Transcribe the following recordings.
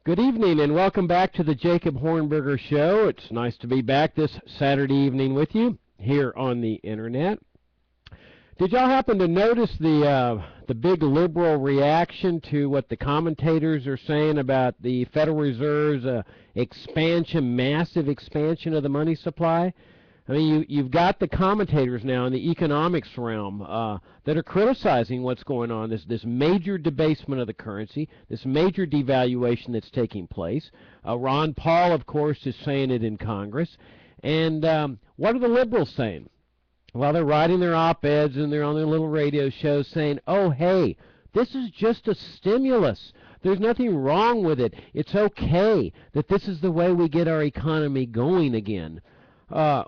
Good evening and welcome back to the Jacob Hornberger Show. It's nice to be back this Saturday evening with you here on the internet. Did y'all happen to notice the big liberal reaction to what the commentators are saying about the Federal Reserve's massive expansion of the money supply? I mean, you've got the commentators now in the economics realm that are criticizing what's going on, this major debasement of the currency, this major devaluation that's taking place. Ron Paul, of course, is saying it in Congress. And what are the liberals saying? Well, they're writing their op-eds and they're on their little radio shows saying, oh, hey, this is just a stimulus. There's nothing wrong with it. It's okay that this is the way we get our economy going again.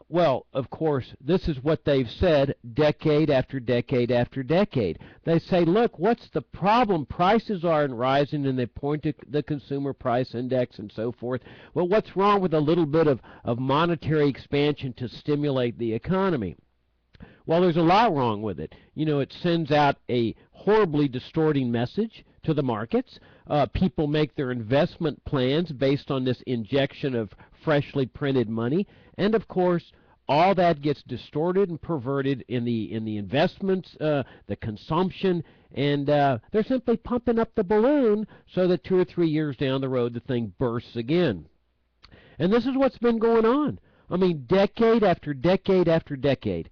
Well, of course, this is what they've said decade after decade after decade. They say, look, what's the problem? Prices aren't rising, and they point to the consumer price index and so forth. Well, what's wrong with a little bit of monetary expansion to stimulate the economy? Well, there's a lot wrong with it. You know, it sends out a horribly distorting message to the markets. People make their investment plans based on this injection of freshly printed money. And, of course, all that gets distorted and perverted in the investments, the consumption, and they're simply pumping up the balloon so that 2 or 3 years down the road the thing bursts again. And this is what's been going on. I mean, decade after decade after decade.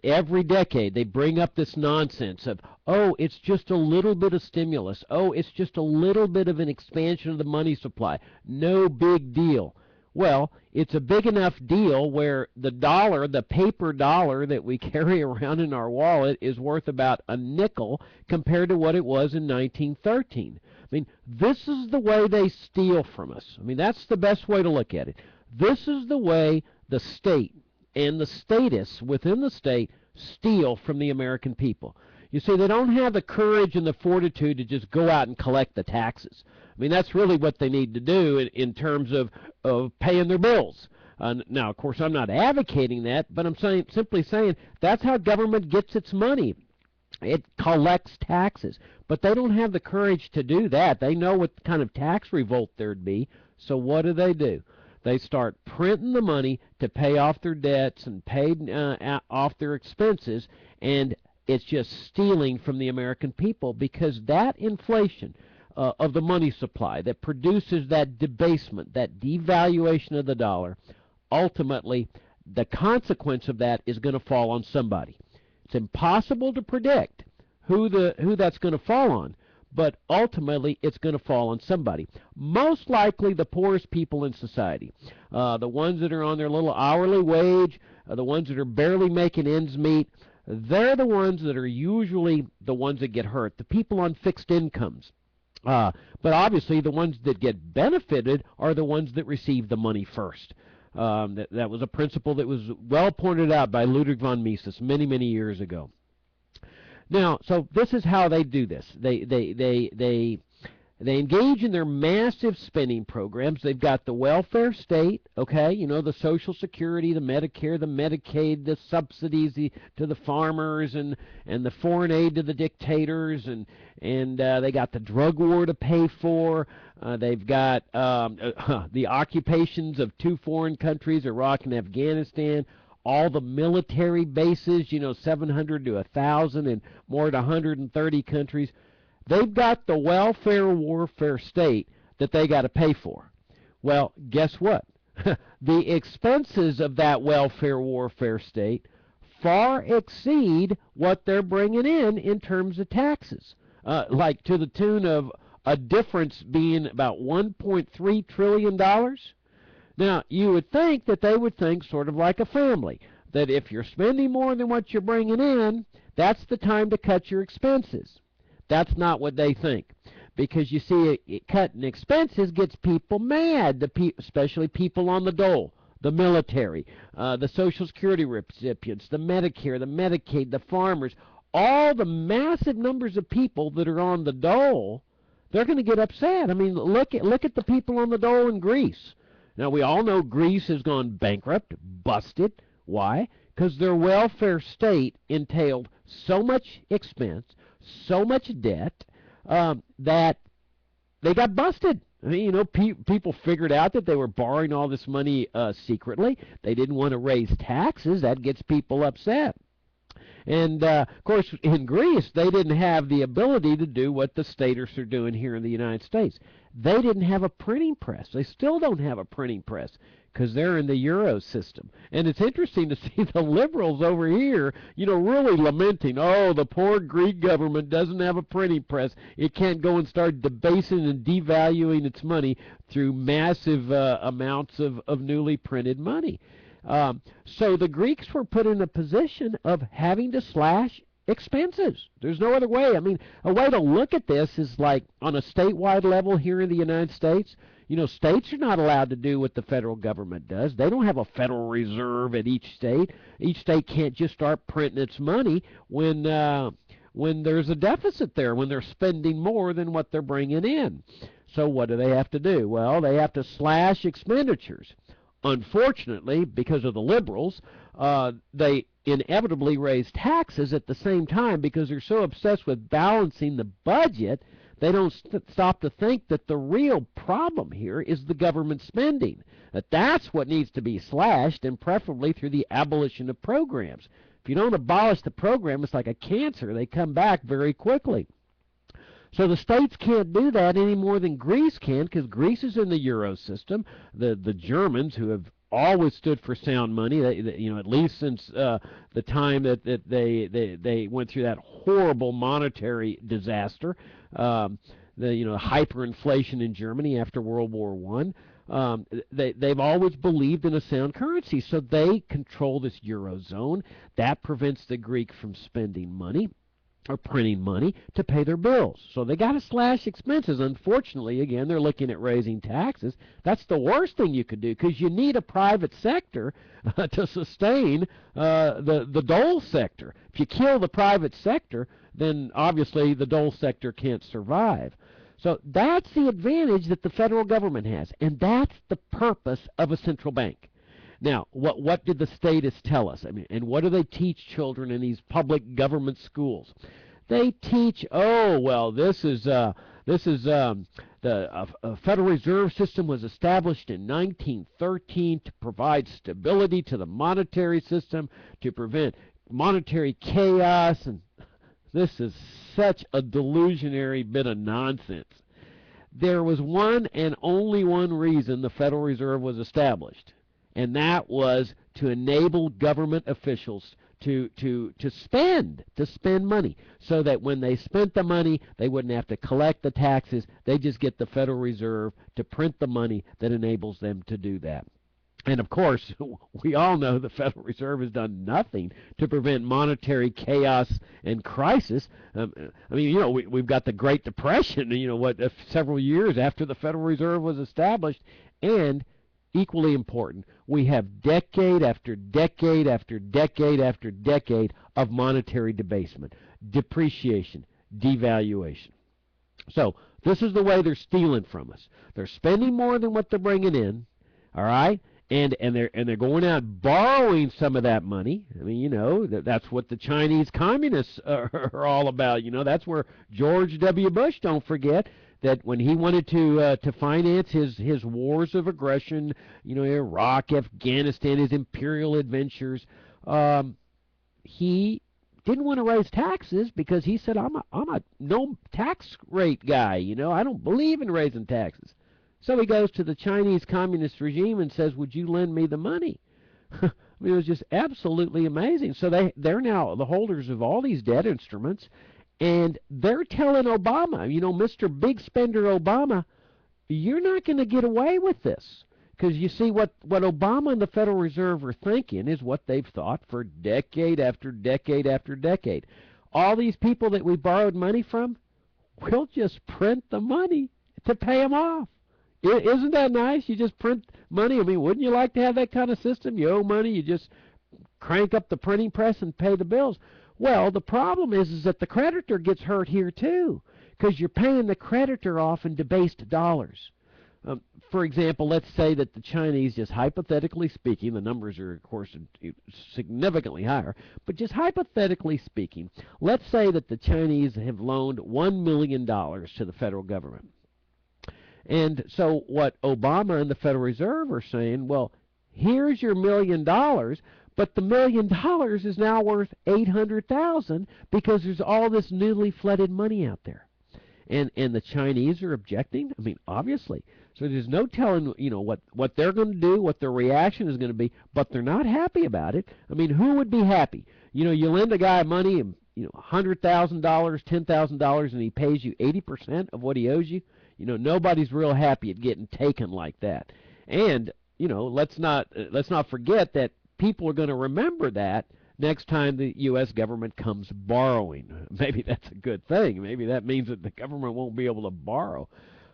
Every decade they bring up this nonsense of, oh, it's just a little bit of stimulus. Oh, it's just a little bit of an expansion of the money supply. No big deal. Well, it's a big enough deal where the dollar, the paper dollar that we carry around in our wallet is worth about a nickel compared to what it was in 1913. I mean, this is the way they steal from us. I mean, that's the best way to look at it. This is the way the state and the statists within the state steal from the American people. You see, they don't have the courage and the fortitude to just go out and collect the taxes. I mean, that's really what they need to do in terms of paying their bills. Now, of course, I'm not advocating that, but I'm simply saying that's how government gets its money. It collects taxes, but they don't have the courage to do that. They know what kind of tax revolt there'd be, so what do? They start printing the money to pay off their debts and pay off their expenses, and it's just stealing from the American people, because that inflation of the money supply that produces that debasement, that devaluation of the dollar, ultimately the consequence of that is going to fall on somebody. It's impossible to predict who that's going to fall on, but ultimately it's going to fall on somebody. Most likely the poorest people in society, the ones that are on their little hourly wage, the ones that are barely making ends meet. They're the ones that are usually the ones that get hurt, the people on fixed incomes. But obviously the ones that get benefited are the ones that receive the money first. That was a principle that was well pointed out by Ludwig von Mises many, many years ago. Now, so this is how they do this. They engage in their massive spending programs. They've got the welfare state, okay, you know, the Social Security, the Medicare, the Medicaid, the subsidies to the farmers, and the foreign aid to the dictators, and they got the drug war to pay for. They've got the occupations of 2 foreign countries, Iraq and Afghanistan. All the military bases, you know, 700 to 1,000 and more than 130 countries. They've got the welfare warfare state that they got to pay for. Well, guess what? The expenses of that welfare warfare state far exceed what they're bringing in terms of taxes, like to the tune of a difference being about $1.3 trillion. Now, you would think that they would think sort of like a family, that if you're spending more than what you're bringing in, that's the time to cut your expenses. That's not what they think, because you see, cutting expenses gets people mad, especially people on the dole, the military, the Social Security recipients, the Medicare, the Medicaid, the farmers, all the massive numbers of people that are on the dole. They're going to get upset. I mean, look at the people on the dole in Greece. Now, we all know Greece has gone bankrupt, busted. Why? Because their welfare state entailed so much expense, so much debt, that they got busted. I mean, people figured out that they were borrowing all this money secretly. They didn't want to raise taxes. That gets people upset. And, of course, in Greece, they didn't have the ability to do what the staters are doing here in the United States. They didn't have a printing press. They still don't have a printing press because they're in the Euro system. And it's interesting to see the liberals over here, really lamenting, oh, the poor Greek government doesn't have a printing press. It can't go and start debasing and devaluing its money through massive amounts of newly printed money. So the Greeks were put in a position of having to slash expenses. There's no other way. I mean, a way to look at this is like on a statewide level here in the United States. States are not allowed to do what the federal government does. They don't have a Federal Reserve at each state. Each state can't just start printing its money when there's a deficit there, when they're spending more than what they're bringing in. So what do they have to do? Well, they have to slash expenditures. Unfortunately, because of the liberals, they inevitably raise taxes at the same time because they're so obsessed with balancing the budget, they don't stop to think that the real problem here is the government spending. That's what needs to be slashed, and preferably through the abolition of programs. If you don't abolish the program, it's like a cancer. They come back very quickly. So the states can't do that any more than Greece can, because Greece is in the Euro system. The Germans, who have always stood for sound money, at least since the time that they went through that horrible monetary disaster, hyperinflation in Germany after World War I. They've always believed in a sound currency, so they control this Eurozone. That prevents the Greek from spending money or printing money to pay their bills. So they got to slash expenses. Unfortunately, again, they're looking at raising taxes. That's the worst thing you could do, because you need a private sector to sustain the dole sector. If you kill the private sector, then obviously the dole sector can't survive. So that's the advantage that the federal government has, and that's the purpose of a central bank. Now, what did the statists tell us? I mean, and what do they teach children in these public government schools? They teach, the Federal Reserve System was established in 1913 to provide stability to the monetary system, to prevent monetary chaos, and this is such a delusionary bit of nonsense. There was one and only one reason the Federal Reserve was established, and that was to enable government officials to spend money, so that when they spent the money, they wouldn't have to collect the taxes. They just get the Federal Reserve to print the money that enables them to do that. And of course, we all know the Federal Reserve has done nothing to prevent monetary chaos and crisis. We've got the Great Depression, several years after the Federal Reserve was established, and equally important, we have decade after decade after decade after decade of monetary debasement, depreciation, devaluation. So this is the way they're stealing from us. They're spending more than what they're bringing in, all right? And they're going out borrowing some of that money. I mean, that's what the Chinese communists are all about. That's where George W. Bush, don't forget, that when he wanted to finance his wars of aggression, Iraq, Afghanistan, his imperial adventures, he didn't want to raise taxes because he said, I'm a no tax rate guy. I don't believe in raising taxes. So he goes to the Chinese communist regime and says, would you lend me the money? I mean, it was just absolutely amazing. So they're now the holders of all these debt instruments, and they're telling Obama, Mr. Big Spender Obama, you're not going to get away with this. Because you see, what Obama and the Federal Reserve are thinking is what they've thought for decade after decade after decade. All these people that we borrowed money from, we'll just print the money to pay them off. Isn't that nice? You just print money. I mean, wouldn't you like to have that kind of system? You owe money, you just crank up the printing press and pay the bills. Well, the problem is that the creditor gets hurt here too, because you're paying the creditor off in debased dollars. For example, let's say that the Chinese, just hypothetically speaking, the numbers are, of course, significantly higher, but just hypothetically speaking, let's say that the Chinese have loaned $1 million to the federal government. And so what Obama and the Federal Reserve are saying, well, here's your $1 million, but the $1 million is now worth 800,000 because there's all this newly flooded money out there. And the Chinese are objecting. I mean, obviously. So there's no telling, what they're going to do, what their reaction is going to be, but they're not happy about it. I mean, who would be happy? You lend a guy money, and $100,000, $10,000, and he pays you 80% of what he owes you. Nobody's real happy at getting taken like that. And let's not forget that people are going to remember that next time the U.S. government comes borrowing. Maybe that's a good thing. Maybe that means that the government won't be able to borrow.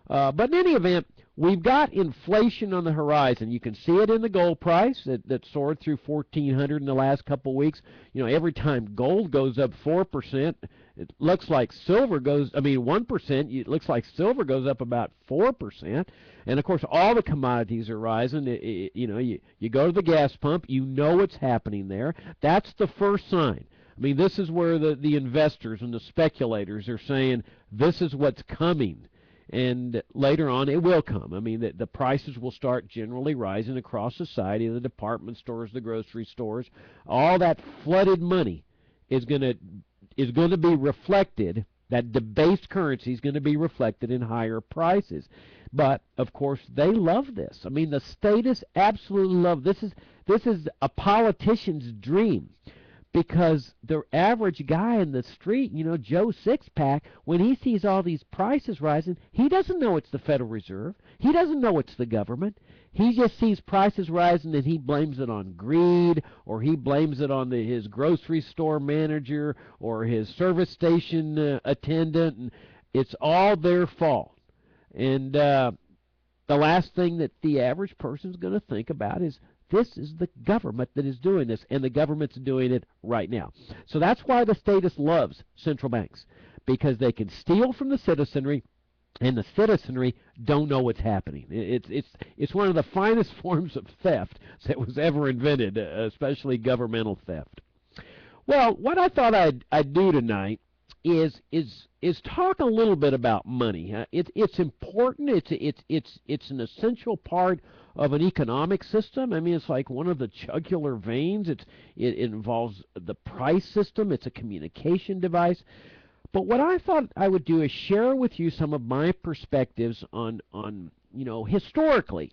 But in any event, we've got inflation on the horizon. You can see it in the gold price that soared through 1,400 in the last couple of weeks. Every time gold goes up 4%, it looks like silver goes, 1%, it looks like silver goes up about 4%. And, of course, all the commodities are rising. You go to the gas pump, you know what's happening there. That's the first sign. This is where the investors and the speculators are saying this is what's coming. And later on, it will come. The prices will start generally rising across society, the department stores, the grocery stores. All that flooded money is going to be reflected. That debased currency is going to be reflected in higher prices. But of course, they love this. The statists absolutely love this. This is a politician's dream. Because the average guy in the street, Joe Sixpack, when he sees all these prices rising, he doesn't know it's the Federal Reserve. He doesn't know it's the government. He just sees prices rising and he blames it on greed, or he blames it on his grocery store manager or his service station attendant. And it's all their fault. And the last thing that the average person is going to think about is, this is the government that is doing this, and the government's doing it right now. So that's why the statist loves central banks, because they can steal from the citizenry, and the citizenry don't know what's happening. It's one of the finest forms of theft that was ever invented, especially governmental theft. Well, what I thought I'd do tonight is talk a little bit about money. It's important. It's an essential part of an economic system. It's like one of the jugular veins. It involves the price system. It's a communication device. But what I thought I would do is share with you some of my perspectives on historically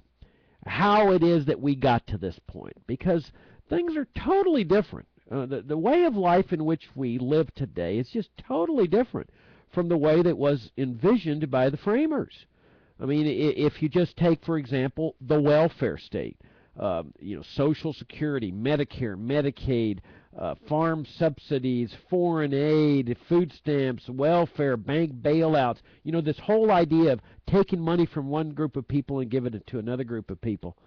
how it is that we got to this point, because things are totally different. The way of life in which we live today is just totally different from the way that was envisioned by the framers. If you just take, for example, the welfare state, Social Security, Medicare, Medicaid, farm subsidies, foreign aid, food stamps, welfare, bank bailouts, this whole idea of taking money from one group of people and giving it to another group of people.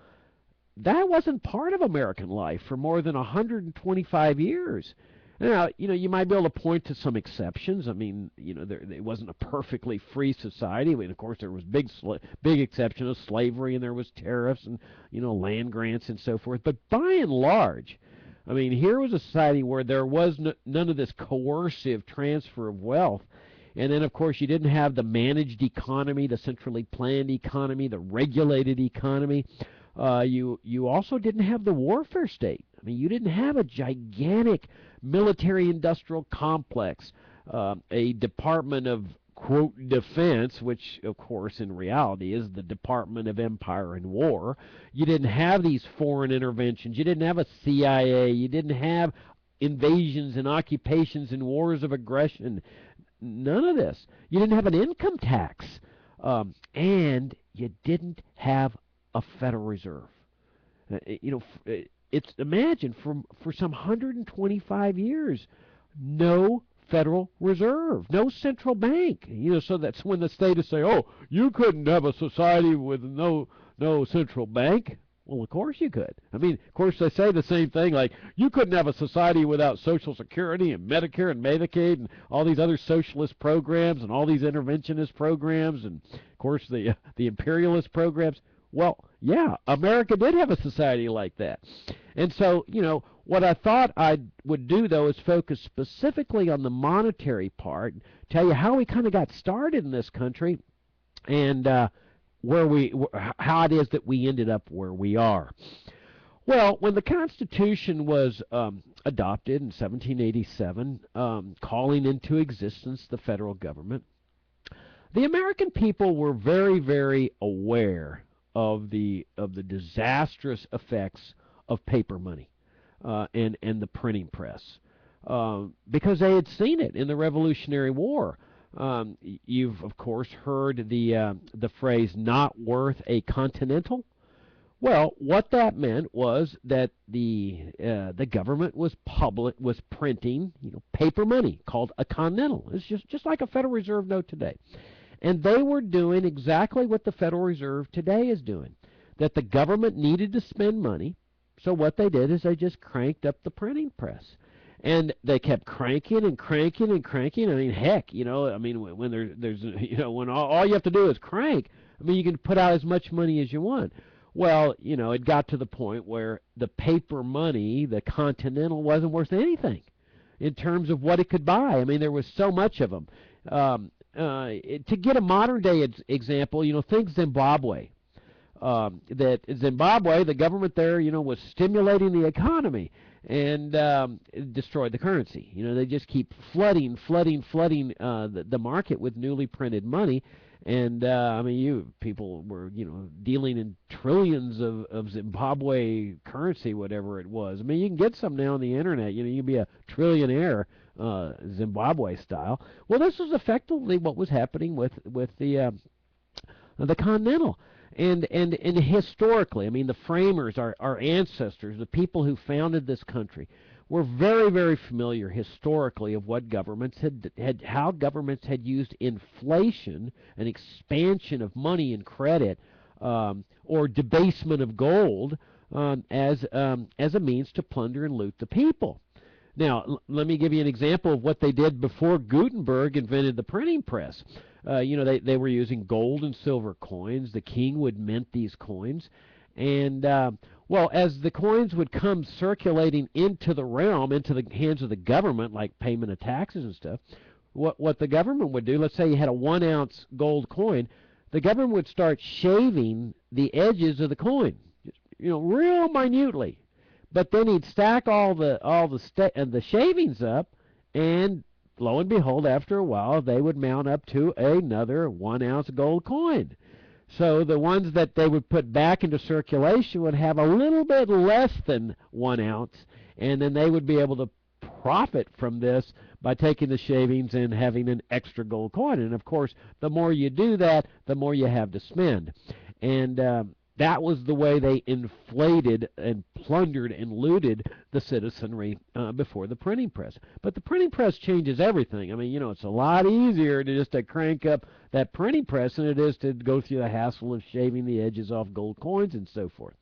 That wasn't part of American life for more than 125 years. Now, you might be able to point to some exceptions. It wasn't a perfectly free society. Of course, there was big exception of slavery, and there was tariffs and, land grants and so forth. But by and large, here was a society where there was none of this coercive transfer of wealth. And then, of course, you didn't have the managed economy, the centrally planned economy, the regulated economy. You also didn't have the warfare state. You didn't have a gigantic military-industrial complex, a Department of, quote, Defense, which, of course, in reality is the Department of Empire and War. You didn't have these foreign interventions. You didn't have a CIA. You didn't have invasions and occupations and wars of aggression. None of this. You didn't have an income tax. And you didn't have a Federal Reserve. Imagine for some 125 years, no Federal Reserve, no central bank. So that's when the statists say, "Oh, you couldn't have a society with no central bank." Well, of course you could. Of course they say the same thing, like you couldn't have a society without Social Security and Medicare and Medicaid and all these other socialist programs and all these interventionist programs and, of course, the imperialist programs. Well, yeah, America did have a society like that. And so, what I thought I would do, though, is focus specifically on the monetary part, tell you how we kind of got started in this country, and how it is that we ended up where we are. Well, when the Constitution was adopted in 1787, calling into existence the federal government, the American people were very, very aware of the disastrous effects of paper money and the printing press because they had seen it in the Revolutionary War. You've of course heard the phrase "not worth a continental." Well, what that meant was that the government was printing paper money called a continental. It's just like a Federal Reserve note today. And they were doing exactly what the Federal Reserve today is doing, that the government needed to spend money, so what they did is they just cranked up the printing press. And they kept cranking and cranking and cranking. I mean, heck, when there's when all you have to do is crank, I mean, you can put out as much money as you want. Well, it got to the point where the paper money, the Continental, wasn't worth anything in terms of what it could buy. I mean, there was so much of them. To get a modern day example, think Zimbabwe. That Zimbabwe, the government there, was stimulating the economy and it destroyed the currency. They just keep flooding the market with newly printed money. And I mean, people were dealing in trillions of Zimbabwe currency, whatever it was. I mean, you can get some now on the internet. You can be a trillionaire, Zimbabwe style. Well, this was effectively what was happening with the Continental. And historically, I mean, the framers, our ancestors, the people who founded this country, were very, very familiar historically of what governments how governments had used inflation and expansion of money and credit, or debasement of gold, as a means to plunder and loot the people. Now, let me give you an example of what they did before Gutenberg invented the printing press. They were using gold and silver coins. The king would mint these coins. And, well, as the coins would come circulating into the realm, into the hands of the government, like payment of taxes and stuff, what the government would do, let's say you had a 1-ounce gold coin, the government would start shaving the edges of the coin, real minutely. But then he'd stack all the shavings up, and lo and behold, after a while, they would mount up to another 1-ounce gold coin. So the ones that they would put back into circulation would have a little bit less than 1 ounce, and then they would be able to profit from this by taking the shavings and having an extra gold coin. And of course, the more you do that, the more you have to spend. And that was the way they inflated and plundered and looted the citizenry before the printing press. But the printing press changes everything. I mean, it's a lot easier to crank up that printing press than it is to go through the hassle of shaving the edges off gold coins and so forth.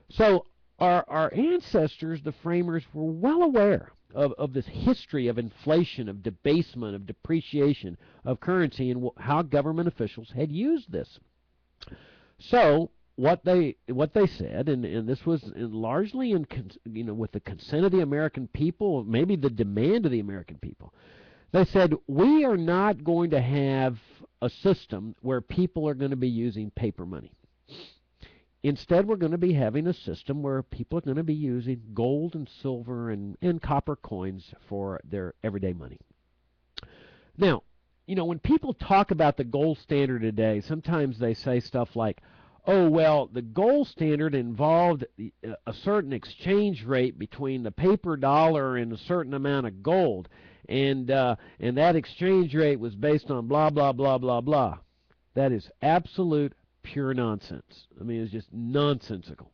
So our ancestors, the framers, were well aware of this history of inflation, of debasement, of depreciation of currency, and how government officials had used this. So what they said, and this was largely with the consent of the American people, maybe the demand of the American people. They said, we are not going to have a system where people are going to be using paper money. Instead, we're going to be having a system where people are going to be using gold and silver and copper coins for their everyday money. Now, when people talk about the gold standard today, sometimes they say stuff like, oh, well, the gold standard involved a certain exchange rate between the paper dollar and a certain amount of gold, and that exchange rate was based on blah, blah, blah, blah, blah. That is absolute pure nonsense. I mean, it's just nonsensical.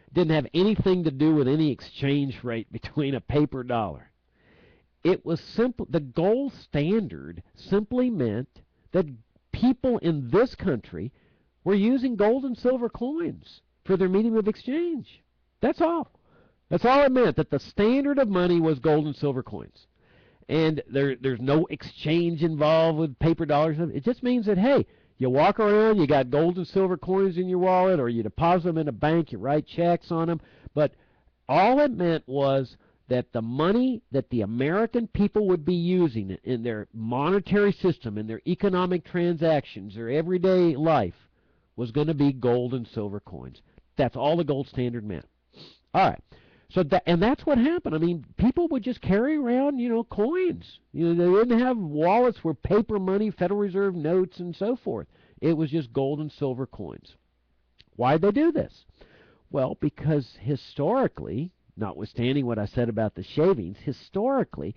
It didn't have anything to do with any exchange rate between a paper dollar. It was simple. The gold standard simply meant that people in this country were using gold and silver coins for their medium of exchange. That's all. That's all it meant, that the standard of money was gold and silver coins. And there's no exchange involved with paper dollars. It just means that, hey, you walk around, you got gold and silver coins in your wallet, or you deposit them in a bank, you write checks on them. But all it meant was that the money that the American people would be using in their monetary system, in their economic transactions, their everyday life, was going to be gold and silver coins. That's all the gold standard meant. All right. So and that's what happened. I mean, people would just carry around, coins. They didn't have wallets where paper money, Federal Reserve notes, and so forth. It was just gold and silver coins. Why'd they do this? Well, because historically, notwithstanding what I said about the shavings, historically,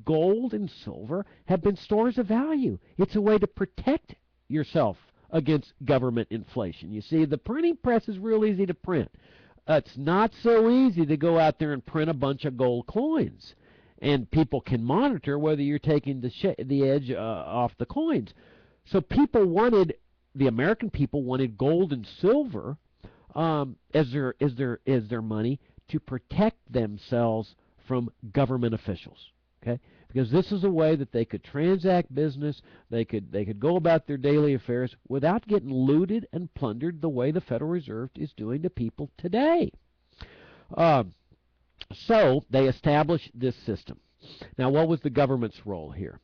gold and silver have been stores of value. It's a way to protect yourself against government inflation. You see, the printing press is real easy to print. It's not so easy to go out there and print a bunch of gold coins, and people can monitor whether you're taking the edge off the coins. So the American people wanted gold and silver as their money to protect themselves from government officials. Okay, because this is a way that they could transact business, they could go about their daily affairs without getting looted and plundered the way the Federal Reserve is doing to people today. So they established this system. Now, what was the government's role here?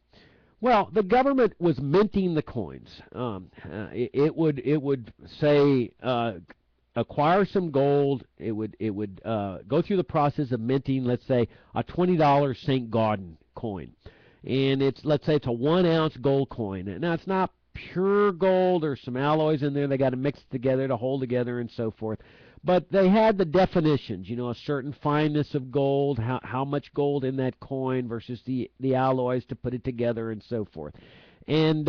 Well, the government was minting the coins. It would say acquire some gold. It would go through the process of minting, let's say, a $20 St. Gaudens coin, and let's say it's a 1 ounce gold coin. Now, it's not pure gold. There's some alloys in there. They got to mix it together to hold together and so forth. But they had the definitions, a certain fineness of gold, how much gold in that coin versus the alloys to put it together and so forth. And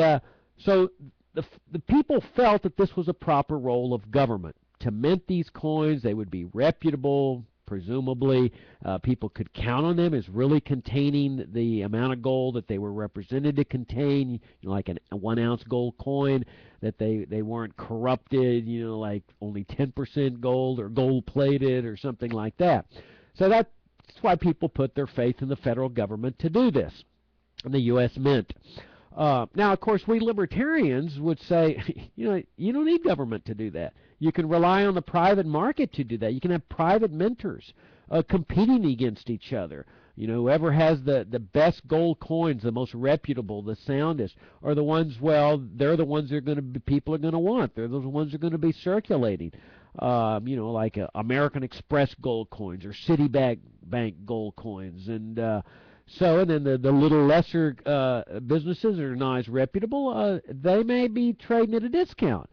so the people felt that this was a proper role of government. To mint these coins, they would be reputable, presumably. People could count on them as really containing the amount of gold that they were represented to contain, like a 1 ounce gold coin, that they weren't corrupted, like only 10% gold or gold plated or something like that. So that's why people put their faith in the federal government to do this, and the U.S. Mint. Now, of course, we libertarians would say, you don't need government to do that. You can rely on the private market to do that. You can have private mentors competing against each other. Whoever has the best gold coins, the most reputable, the soundest, are the ones, they're the ones people are going to want. They're those ones that are going to be circulating. Like American Express gold coins or Citibank gold coins. And then the little lesser businesses that are not as reputable, they may be trading at a discount.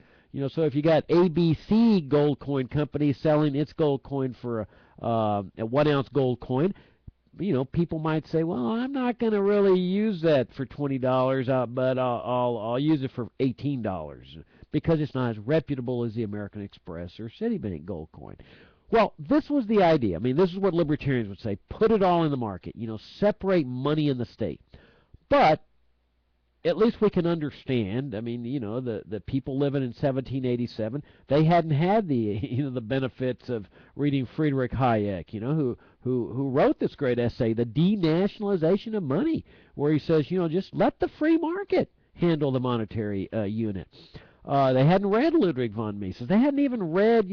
So if you got ABC Gold Coin Company selling its gold coin for a 1 ounce gold coin, people might say, well, I'm not going to really use that for $20, but I'll use it for $18 because it's not as reputable as the American Express or Citibank gold coin. Well, this was the idea. I mean, this is what libertarians would say. Put it all in the market. Separate money in the state. But at least we can understand. I mean, the people living in 1787, they hadn't had the the benefits of reading Friedrich Hayek, who wrote this great essay, The Denationalization of Money, where he says, just let the free market handle the monetary unit. They hadn't read Ludwig von Mises. They hadn't even read,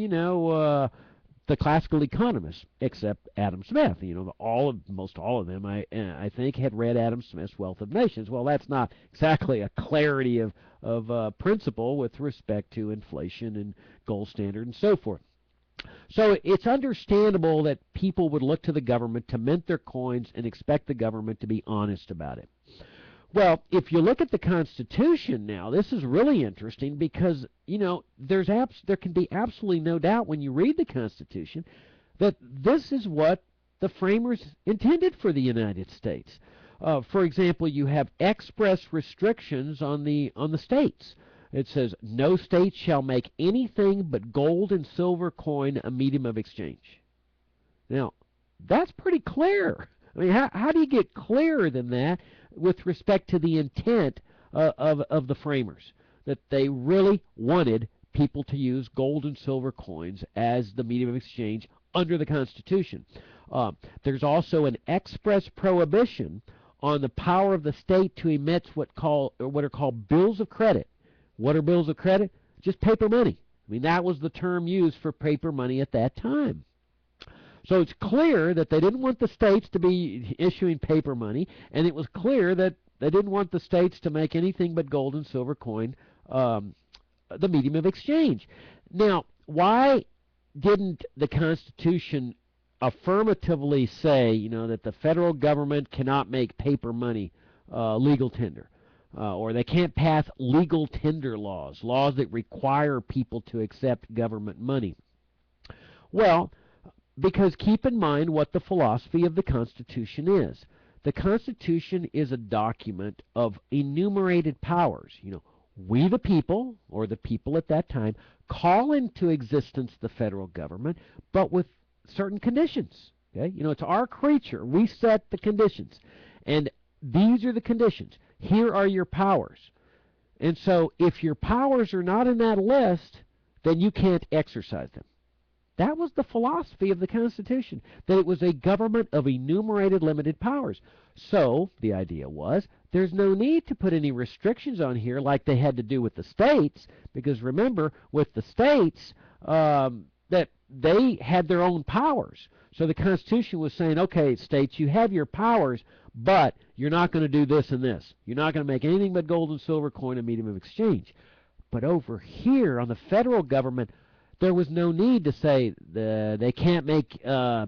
the classical economists, except Adam Smith. Most all of them, I think, had read Adam Smith's Wealth of Nations. Well, that's not exactly a clarity of principle with respect to inflation and gold standard and so forth. So it's understandable that people would look to the government to mint their coins and expect the government to be honest about it. Well, if you look at the Constitution now, this is really interesting because, there can be absolutely no doubt when you read the Constitution that this is what the framers intended for the United States. For example, you have express restrictions on the states. It says, no state shall make anything but gold and silver coin a medium of exchange. Now, that's pretty clear. I mean, how do you get clearer than that with respect to the intent of the framers, that they really wanted people to use gold and silver coins as the medium of exchange under the Constitution? There's also an express prohibition on the power of the state to emit what are called bills of credit. What are bills of credit? Just paper money. I mean, that was the term used for paper money at that time. So it's clear that they didn't want the states to be issuing paper money, and it was clear that they didn't want the states to make anything but gold and silver coin the medium of exchange. Now, why didn't the Constitution affirmatively say, that the federal government cannot make paper money legal tender? Or they can't pass legal tender laws that require people to accept government money. Well, because keep in mind what the philosophy of the Constitution is. The Constitution is a document of enumerated powers. We the people, or the people at that time, call into existence the federal government, but with certain conditions. Okay? It's our creature. We set the conditions. And these are the conditions. Here are your powers. And so if your powers are not in that list, then you can't exercise them. That was the philosophy of the Constitution, that it was a government of enumerated limited powers. So the idea was there's no need to put any restrictions on here like they had to do with the states, because remember, with the states, that they had their own powers. So the Constitution was saying, okay, states, you have your powers, but you're not going to do this and this. You're not going to make anything but gold and silver coin a medium of exchange. But over here on the federal government, there was no need to say they can't make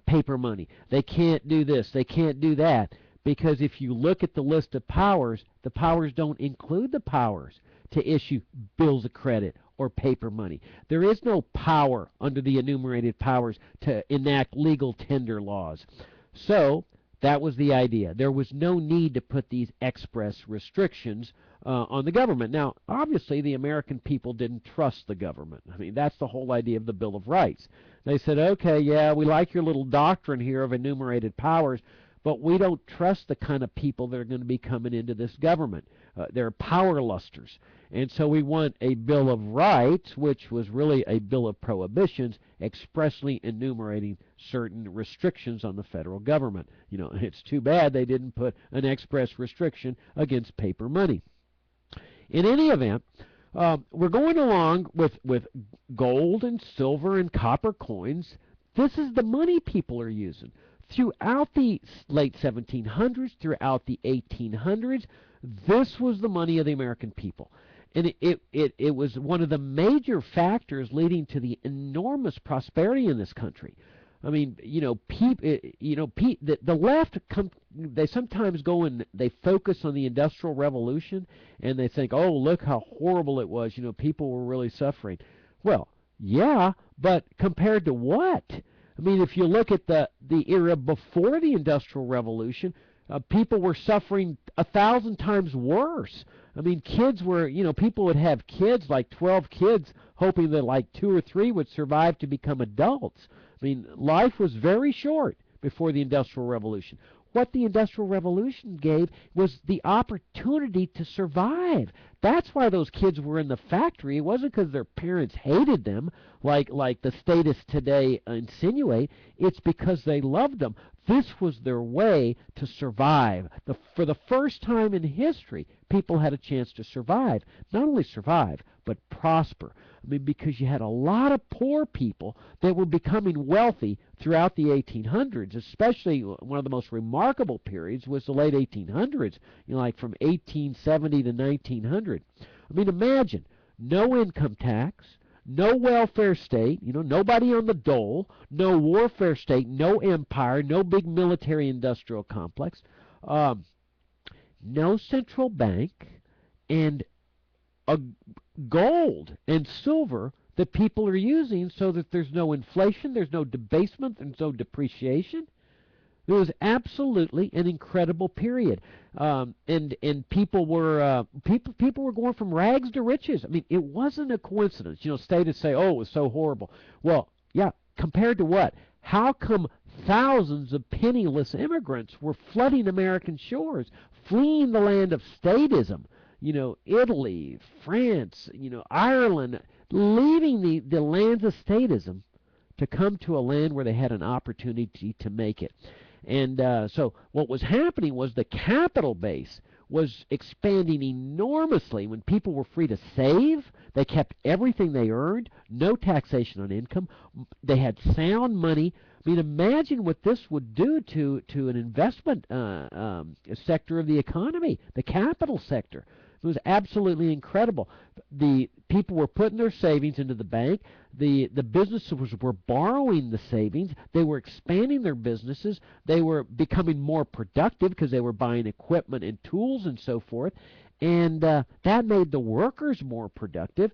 paper money. They can't do this. They can't do that. Because if you look at the list of powers, the powers don't include the powers to issue bills of credit or paper money. There is no power under the enumerated powers to enact legal tender laws. So that was the idea. There was no need to put these express restrictions on the government. Now, obviously, the American people didn't trust the government. I mean, that's the whole idea of the Bill of Rights. They said, okay, yeah, we like your little doctrine here of enumerated powers, but we don't trust the kind of people that are going to be coming into this government. They're power lusters. And so we want a Bill of Rights, which was really a bill of prohibitions, expressly enumerating certain restrictions on the federal government. It's too bad they didn't put an express restriction against paper money. In any event, we're going along with gold and silver and copper coins. This is the money people are using. Throughout the late 1700s, throughout the 1800s, this was the money of the American people. And it was one of the major factors leading to the enormous prosperity in this country. I mean, the left, they sometimes go and they focus on the Industrial Revolution, and they think, oh, look how horrible it was. People were really suffering. Well, yeah, but compared to what? I mean, if you look at the era before the Industrial Revolution, people were suffering 1,000 times worse. I mean, kids were, people would have kids, like 12 kids, hoping that like 2 or 3 would survive to become adults. I mean, life was very short before the Industrial Revolution. What the Industrial Revolution gave was the opportunity to survive. That's why those kids were in the factory. It wasn't because their parents hated them, like the statists today insinuate. It's because they loved them. This was their way to survive. For the first time in history, people had a chance to survive. Not only survive, but prosper. I mean, because you had a lot of poor people that were becoming wealthy throughout the 1800s, especially one of the most remarkable periods was the late 1800s, like from 1870 to 1900. I mean, imagine, no income tax, no welfare state, nobody on the dole, no warfare state, no empire, no big military industrial complex, no central bank, and gold and silver that people are using so that there's no inflation, there's no debasement, there's no depreciation. It was absolutely an incredible period, and people were going from rags to riches. I mean, it wasn't a coincidence. Statists say, "Oh, it was so horrible." Well, yeah, compared to what? How come thousands of penniless immigrants were flooding American shores, fleeing the land of statism? Italy, France, Ireland, leaving the lands of statism to come to a land where they had an opportunity to make it. And so what was happening was the capital base was expanding enormously. When people were free to save, they kept everything they earned, no taxation on income. They had sound money. I mean, imagine what this would do to an investment sector of the economy, the capital sector. It was absolutely incredible. The people were putting their savings into the bank. The businesses were borrowing the savings. They were expanding their businesses. They were becoming more productive because they were buying equipment and tools and so forth. And that made the workers more productive,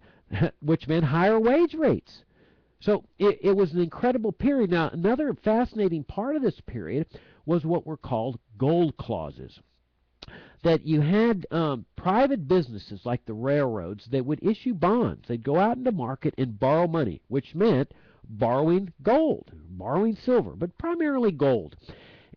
which meant higher wage rates. So it was an incredible period. Now, another fascinating part of this period was what were called gold clauses. That you had private businesses like the railroads that would issue bonds. They'd go out into market and borrow money, which meant borrowing gold, borrowing silver, but primarily gold.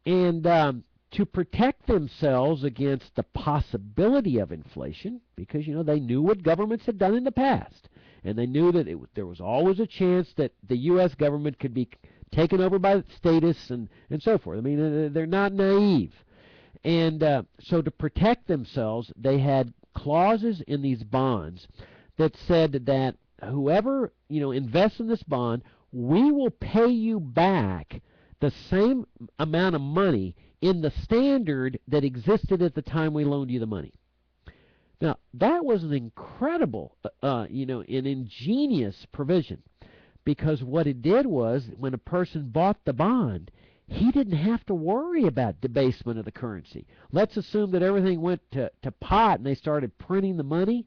And to protect themselves against the possibility of inflation, because they knew what governments had done in the past, and they knew that there was always a chance that the U.S. government could be taken over by statists and so forth. I mean, they're not naive. And so to protect themselves, they had clauses in these bonds that said that whoever invests in this bond, we will pay you back the same amount of money in the standard that existed at the time we loaned you the money. Now, that was an incredible, an ingenious provision, because what it did was when a person bought the bond, he didn't have to worry about debasement of the currency. Let's assume that everything went to pot and they started printing the money,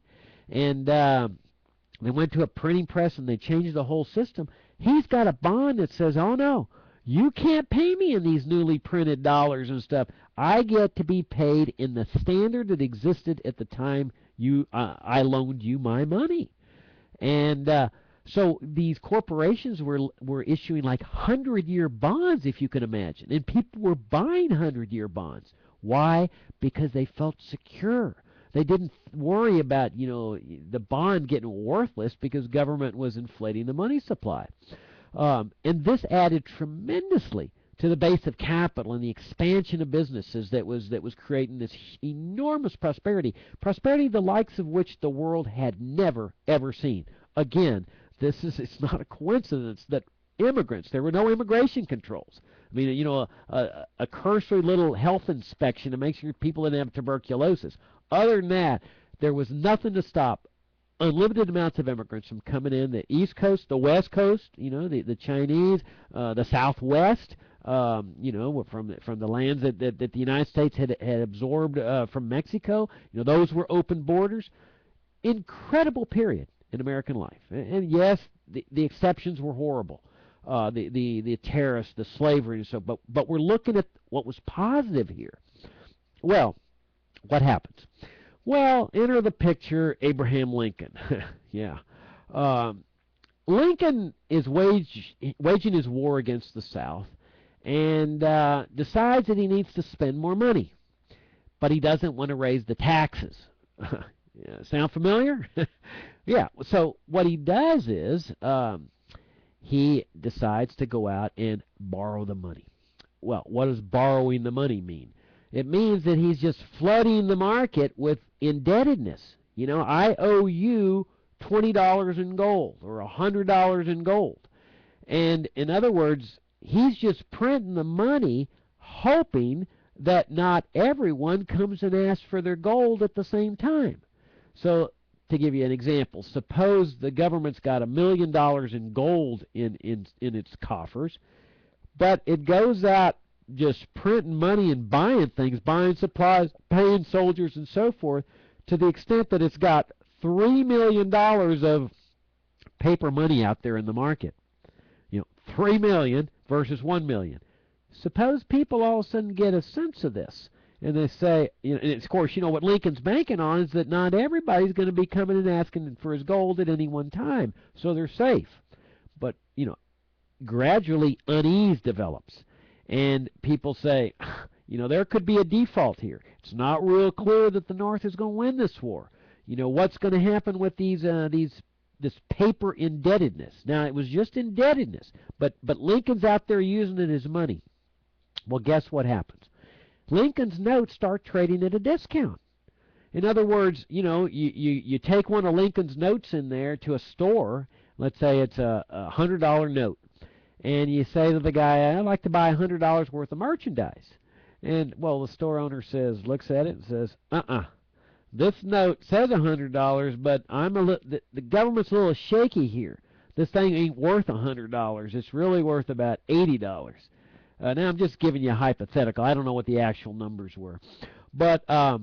and they went to a printing press and they changed the whole system. He's got a bond that says, oh no, you can't pay me in these newly printed dollars and stuff. I get to be paid in the standard that existed at the time I loaned you my money. And so these corporations were issuing like 100-year bonds, if you can imagine, and people were buying 100-year bonds. Why? Because they felt secure. They didn't worry about the bond getting worthless because government was inflating the money supply. And this added tremendously to the base of capital and the expansion of businesses that was creating this enormous prosperity the likes of which the world had never ever seen. Again, it's not a coincidence that there were no immigration controls. I mean, a cursory little health inspection to make sure people didn't have tuberculosis. Other than that, there was nothing to stop unlimited amounts of immigrants from coming in the East Coast, the West Coast, the Chinese, the Southwest, from the lands that the United States had absorbed from Mexico. Those were open borders. Incredible period in American life. And yes, the exceptions were horrible. The terrorists, the slavery, and so. But we're looking at what was positive here. Well, what happens? Well, enter the picture Abraham Lincoln. Yeah. Lincoln is waging his war against the South and decides that he needs to spend more money. But he doesn't want to raise the taxes. Yeah, sound familiar? Yeah. So what he does is he decides to go out and borrow the money. Well, what does borrowing the money mean? It means that he's just flooding the market with indebtedness. I owe you $20 in gold or $100 in gold. And in other words, he's just printing the money hoping that not everyone comes and asks for their gold at the same time. So to give you an example, suppose the government's got $1 million in gold in its coffers, but it goes out just printing money and buying things, buying supplies, paying soldiers and so forth, to the extent that it's got $3 million of paper money out there in the market. 3 million versus 1 million. Suppose people all of a sudden get a sense of this, and they say, and of course, what Lincoln's banking on is that not everybody's going to be coming and asking for his gold at any one time, so they're safe. But, gradually unease develops. And people say, there could be a default here. It's not real clear that the North is going to win this war. What's going to happen with this paper indebtedness? Now, it was just indebtedness, but Lincoln's out there using it as money. Well, guess what happens? Lincoln's notes start trading at a discount. In other words, you take one of Lincoln's notes in there to a store. Let's say it's a $100 note. And you say to the guy, I'd like to buy $100 worth of merchandise. And, well, the store owner looks at it and says, this note says $100, but the government's a little shaky here. This thing ain't worth $100. It's really worth about $80. Now I'm just giving you a hypothetical. I don't know what the actual numbers were. But the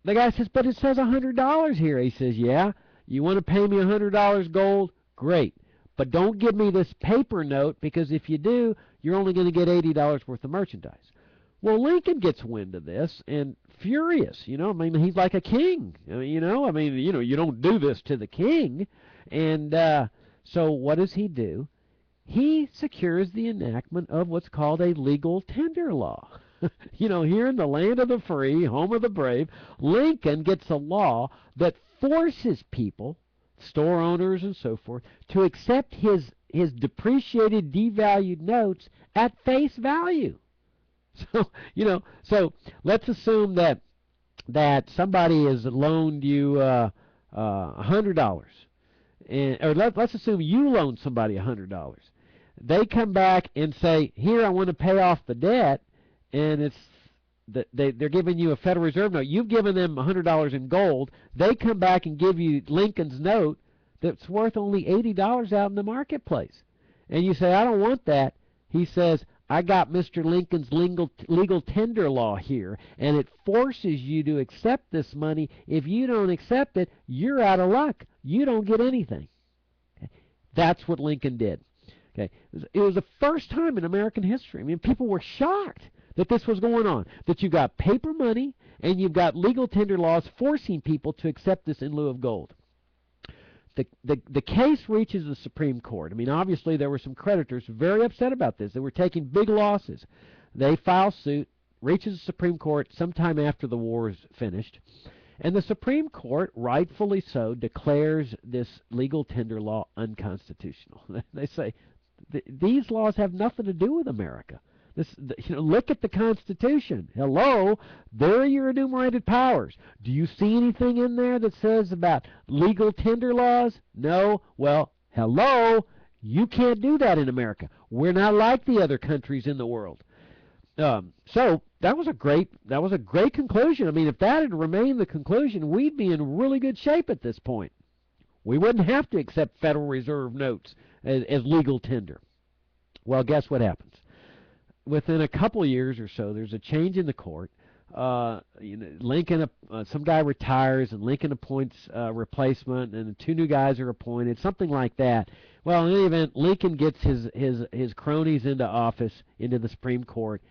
guy says, but it says $100 here. He says, yeah, you want to pay me $100 gold? Great. But don't give me this paper note, because if you do, you're only going to get $80 worth of merchandise. Well, Lincoln gets wind of this and furious. I mean, he's like a king. You don't do this to the king. And so what does he do? He secures the enactment of what's called a legal tender law. Here in the land of the free, home of the brave, Lincoln gets a law that forces people, store owners and so forth, to accept his depreciated, devalued notes at face value. So let's assume that somebody has loaned you $100, or let's assume you loaned somebody $100. They come back and say, here, I want to pay off the debt, and they're giving you a Federal Reserve note. You've given them $100 in gold. They come back and give you Lincoln's note that's worth only $80 out in the marketplace. And you say, I don't want that. He says, I got Mr. Lincoln's legal tender law here, and it forces you to accept this money. If you don't accept it, you're out of luck. You don't get anything. Okay? That's what Lincoln did. Okay? It was the first time in American history. I mean, people were shocked that this was going on, that you got paper money and you've got legal tender laws forcing people to accept this in lieu of gold. The case reaches the Supreme Court. I mean, obviously there were some creditors very upset about this. They were taking big losses. They file suit, reaches the Supreme Court sometime after the war is finished, and the Supreme Court, rightfully so, declares this legal tender law unconstitutional. They say, these laws have nothing to do with America. Look at the Constitution. Hello, there are your enumerated powers. Do you see anything in there that says about legal tender laws? No. Well, hello, you can't do that in America. We're not like the other countries in the world. So that was a great conclusion. I mean, if that had remained the conclusion, we'd be in really good shape at this point. We wouldn't have to accept Federal Reserve notes as legal tender. Well, guess what happens? Within a couple of years or so, there's a change in the court. Lincoln, some guy retires, and Lincoln appoints a replacement, and 2 new guys are appointed, something like that. Well, in any event, Lincoln gets his cronies into office, into the Supreme Court.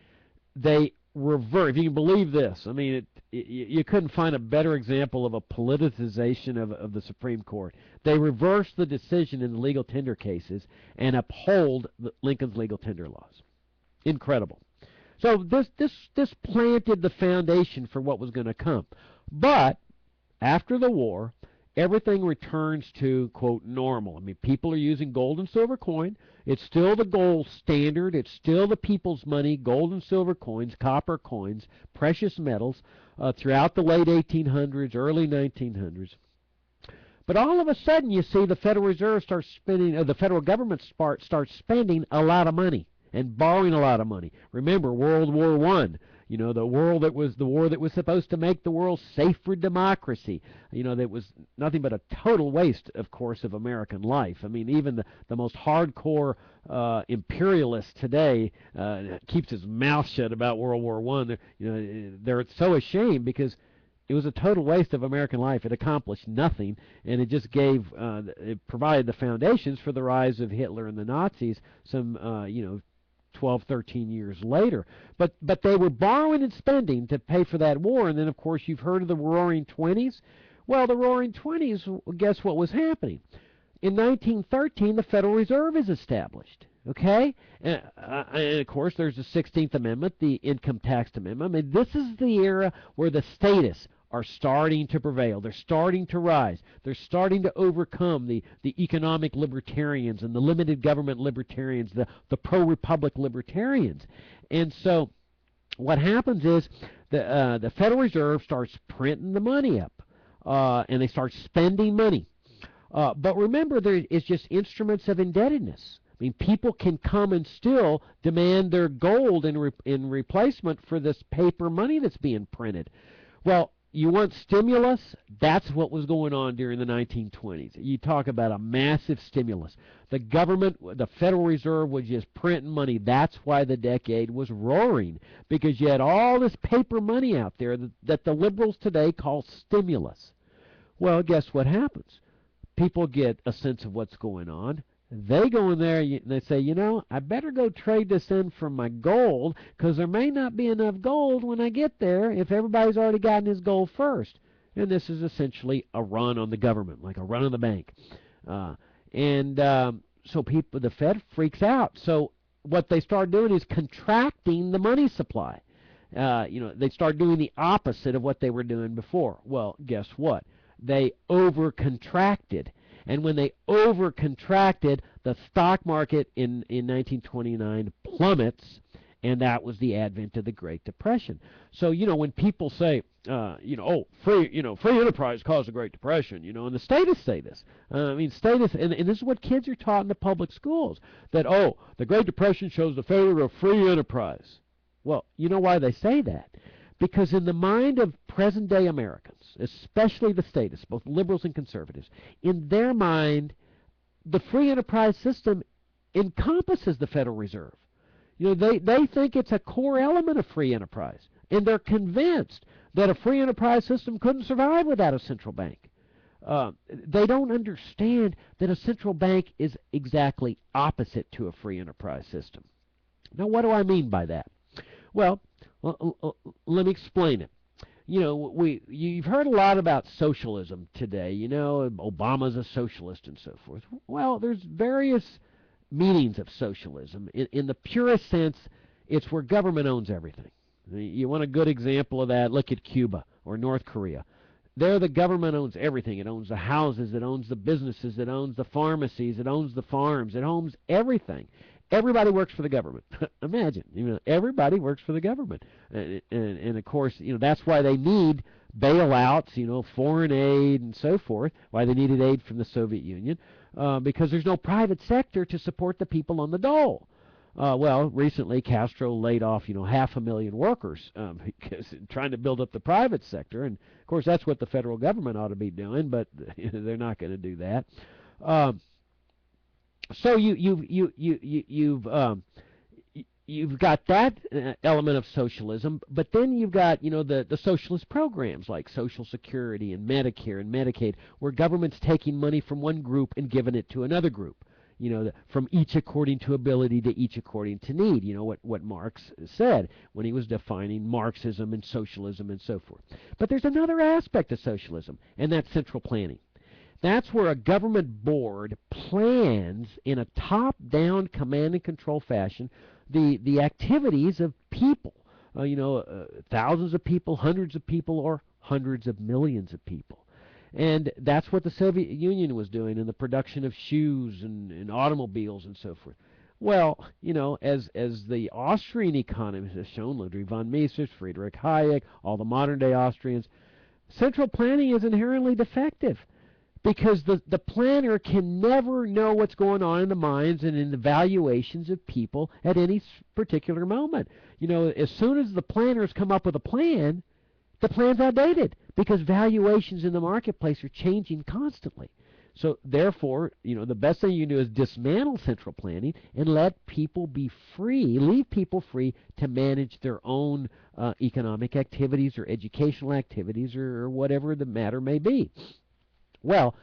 They revert, if you can believe this. I mean, you couldn't find a better example of a politicization of the Supreme Court. They reverse the decision in the legal tender cases and uphold Lincoln's legal tender laws. Incredible. So this planted the foundation for what was going to come. But after the war, everything returns to, quote, normal. I mean, people are using gold and silver coin. It's still the gold standard. It's still the people's money, gold and silver coins, copper coins, precious metals throughout the late 1800s, early 1900s. But all of a sudden, you see the Federal Reserve starts spending, the federal government starts spending a lot of money and borrowing a lot of money. Remember, World War I, the war that was supposed to make the world safe for democracy. That was nothing but a total waste, of course, of American life. I mean, even the most hardcore imperialist today keeps his mouth shut about World War I. They're so ashamed because it was a total waste of American life. It accomplished nothing, and it just it provided the foundations for the rise of Hitler and the Nazis some 12, 13 years later. But they were borrowing and spending to pay for that war. And then, of course, you've heard of the Roaring Twenties. Well, the Roaring Twenties, guess what was happening? In 1913, the Federal Reserve is established. Okay? And of course, there's the 16th Amendment, the Income Tax Amendment. I mean, this is the era where the statists are starting to prevail. They're starting to rise. They're starting to overcome the economic libertarians and the limited government libertarians, the pro-republic libertarians. And so what happens is the Federal Reserve starts printing the money up, and they start spending money. But remember, it's just instruments of indebtedness. I mean, people can come and still demand their gold in replacement for this paper money that's being printed. Well, you want stimulus? That's what was going on during the 1920s. You talk about a massive stimulus. The government, the Federal Reserve, was just printing money. That's why the decade was roaring, because you had all this paper money out there that the liberals today call stimulus. Well, guess what happens? People get a sense of what's going on. They go in there and they say, I better go trade this in for my gold, because there may not be enough gold when I get there if everybody's already gotten his gold first. And this is essentially a run on the government, like a run on the bank. So the Fed freaks out. So what they start doing is contracting the money supply. They start doing the opposite of what they were doing before. Well, guess what? They over-contracted. And when they over-contracted, the stock market in 1929 plummets, and that was the advent of the Great Depression. So, when people say, free enterprise caused the Great Depression, and the statists say this. Statists, and this is what kids are taught in the public schools, that, the Great Depression shows the failure of free enterprise. Well, you know why they say that? Because in the mind of present-day Americans, especially the statists, both liberals and conservatives, in their mind, the free enterprise system encompasses the Federal Reserve. They think it's a core element of free enterprise, and they're convinced that a free enterprise system couldn't survive without a central bank. They don't understand that a central bank is exactly opposite to a free enterprise system. Now, what do I mean by that? Well, let me explain it. You've heard a lot about socialism today. Obama's a socialist and so forth. Well, there's various meanings of socialism. In the purest sense, it's where government owns everything. You want a good example of that? Look at Cuba or North Korea. There, the government owns everything. It owns the houses, it owns the businesses, it owns the pharmacies, it owns the farms, it owns everything. Everybody works for the government. Imagine, everybody works for the government, and of course, that's why they need bailouts, foreign aid and so forth. Why they needed aid from the Soviet Union, because there's no private sector to support the people on the dole. Well, recently Castro laid off, 500,000 workers because trying to build up the private sector, and of course that's what the federal government ought to be doing, but they're not going to do that. So you've got that element of socialism, but then you've got the socialist programs like Social Security and Medicare and Medicaid, where government's taking money from one group and giving it to another group. From each according to ability to each according to need. What Marx said when he was defining Marxism and socialism and so forth. But there's another aspect of socialism, and that's central planning. That's where a government board plans in a top-down command and control fashion the activities of people. Thousands of people, hundreds of people, or hundreds of millions of people. And that's what the Soviet Union was doing in the production of shoes and automobiles and so forth. Well, as the Austrian economists have shown, Ludwig von Mises, Friedrich Hayek, all the modern-day Austrians, central planning is inherently defective, because the planner can never know what's going on in the minds and in the valuations of people at any particular moment. As soon as the planners come up with a plan, the plan's outdated, because valuations in the marketplace are changing constantly. So therefore, the best thing you can do is dismantle central planning and let people be free, leave people free to manage their own economic activities or educational activities or whatever the matter may be. Well,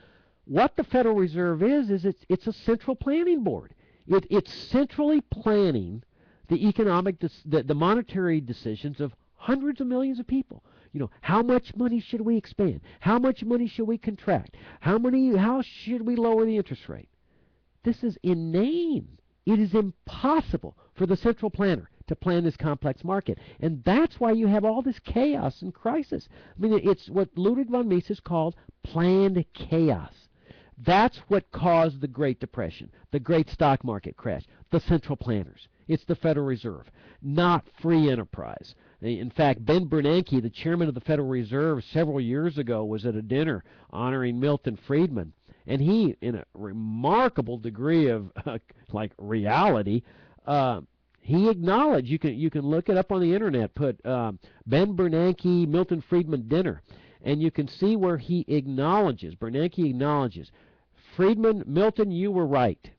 what the Federal Reserve is it's a central planning board. It's centrally planning the economic, the monetary decisions of hundreds of millions of people. How much money should we expand? How much money should we contract? How should we lower the interest rate? This is inane. It is impossible for the central planner to plan this complex market. And that's why you have all this chaos and crisis. It's what Ludwig von Mises called planned chaos. That's what caused the Great Depression, the great stock market crash, the central planners. It's the Federal Reserve, not free enterprise. In fact, Ben Bernanke, the chairman of the Federal Reserve, several years ago was at a dinner honoring Milton Friedman, and he, in a remarkable degree of reality, he acknowledged, you can look it up on the internet, put Ben Bernanke, Milton Friedman dinner, and you can see where he acknowledges, Bernanke acknowledges, Friedman, Milton, you were right.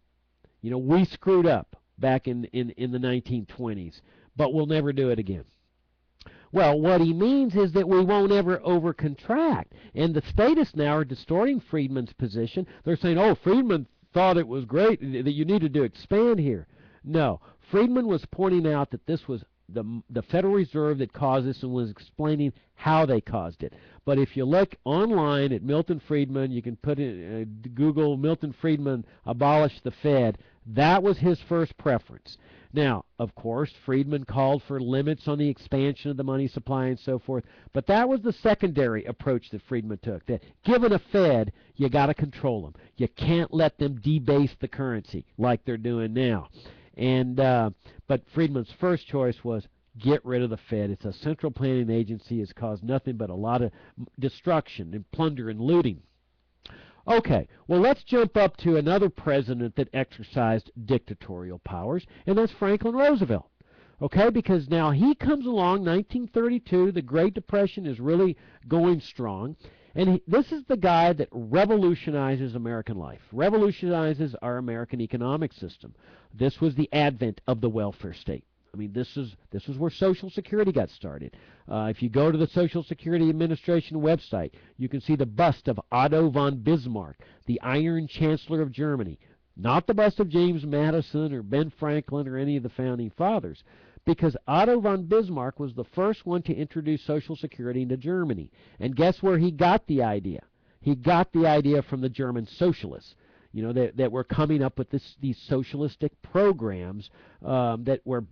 You know, we screwed up back in the 1920s, but we'll never do it again. Well, what he means is that we won't ever over-contract. And the statists now are distorting Friedman's position. They're saying, oh, Friedman thought it was great, that you needed to expand here. No, Friedman was pointing out that this was the Federal Reserve that caused this and was explaining how they caused it. But if you look online at Milton Friedman, you can put in Google Milton Friedman abolish the Fed. That was his first preference. Now, of course, Friedman called for limits on the expansion of the money supply and so forth, but that was the secondary approach that Friedman took, that given a Fed, you got to control them. You can't let them debase the currency like they're doing now. And but Friedman's first choice was get rid of the Fed. It's a central planning agency. It's caused nothing but a lot of destruction and plunder and looting. Okay, well, let's jump up to another president that exercised dictatorial powers, and that's Franklin Roosevelt. Okay, because now he comes along, 1932, the Great Depression is really going strong, and this is the guy that revolutionizes American life, revolutionizes our American economic system. This was the advent of the welfare state. I mean, this is where Social Security got started. If you go to the Social Security Administration website, you can see the bust of Otto von Bismarck, the Iron Chancellor of Germany. Not the bust of James Madison or Ben Franklin or any of the founding fathers, because Otto von Bismarck was the first one to introduce Social Security into Germany. And guess where he got the idea? He got the idea from the German socialists. You know, that were coming up with these socialistic programs that were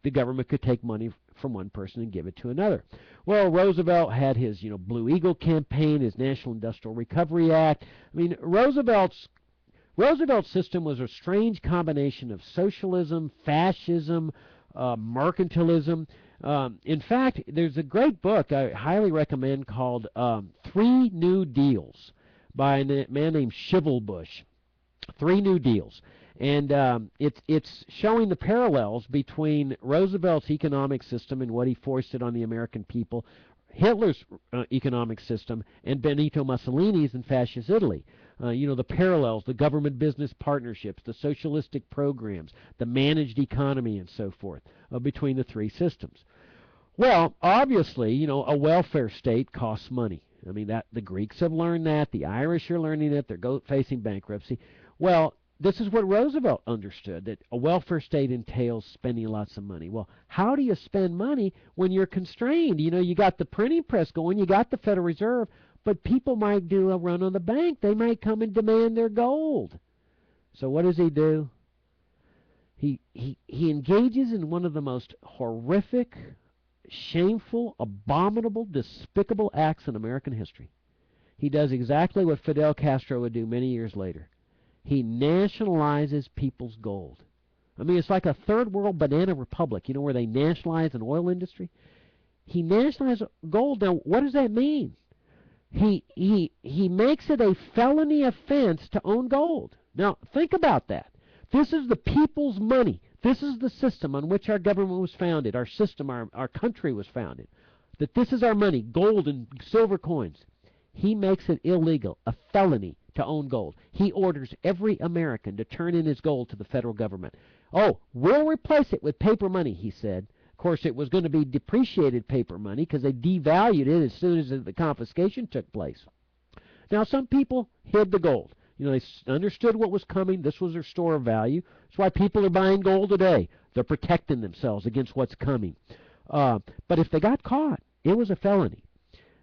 the government could take money from one person and give it to another. Well, Roosevelt had his, Blue Eagle campaign, his National Industrial Recovery Act. I mean, Roosevelt's system was a strange combination of socialism, fascism, mercantilism. In fact, there's a great book I highly recommend called Three New Deals by a man named Shivelbush. Three New Deals. And it's showing the parallels between Roosevelt's economic system and what he foisted on the American people, Hitler's economic system, and Benito Mussolini's in fascist Italy. The parallels, the government-business partnerships, the socialistic programs, the managed economy, and so forth between the three systems. Well, obviously, a welfare state costs money. I mean, that the Greeks have learned that. The Irish are learning it. They're facing bankruptcy. Well, this is what Roosevelt understood, that a welfare state entails spending lots of money. Well, how do you spend money when you're constrained? You got the printing press going, you got the Federal Reserve, but people might do a run on the bank. They might come and demand their gold. So what does he do? He engages in one of the most horrific, shameful, abominable, despicable acts in American history. He does exactly what Fidel Castro would do many years later. He nationalizes people's gold. I mean, it's like a third world banana republic, where they nationalize an oil industry. He nationalizes gold. Now, what does that mean? He makes it a felony offense to own gold. Now, think about that. This is the people's money. This is the system on which our government was founded, our system, our country was founded. That this is our money, gold and silver coins. He makes it illegal, a felony, to own gold. He orders every American to turn in his gold to the federal government. Oh, we'll replace it with paper money, he said. Of course, it was going to be depreciated paper money because they devalued it as soon as the confiscation took place. Now, some people hid the gold. They understood what was coming. This was their store of value. That's why people are buying gold today. They're protecting themselves against what's coming. But if they got caught, it was a felony.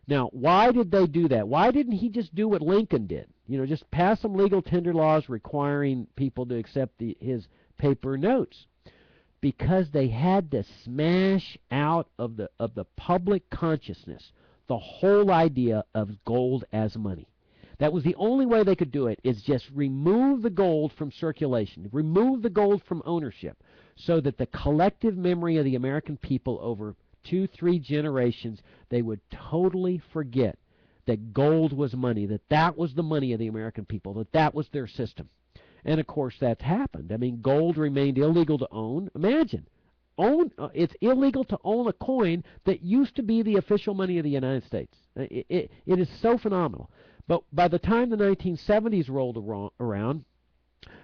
Now, why did they do that? Why didn't he just do what Lincoln did? Just pass some legal tender laws requiring people to accept his paper notes. Because they had to smash out of the public consciousness the whole idea of gold as money. That was the only way they could do it, is just remove the gold from circulation, remove the gold from ownership, so that the collective memory of the American people over 2-3 generations, they would totally forget that gold was money, that was the money of the American people, that was their system. And of course that's happened. I mean, gold remained illegal to own. Imagine, own. It's illegal to own a coin that used to be the official money of the United States. It is so phenomenal. But by the time the 1970s rolled around,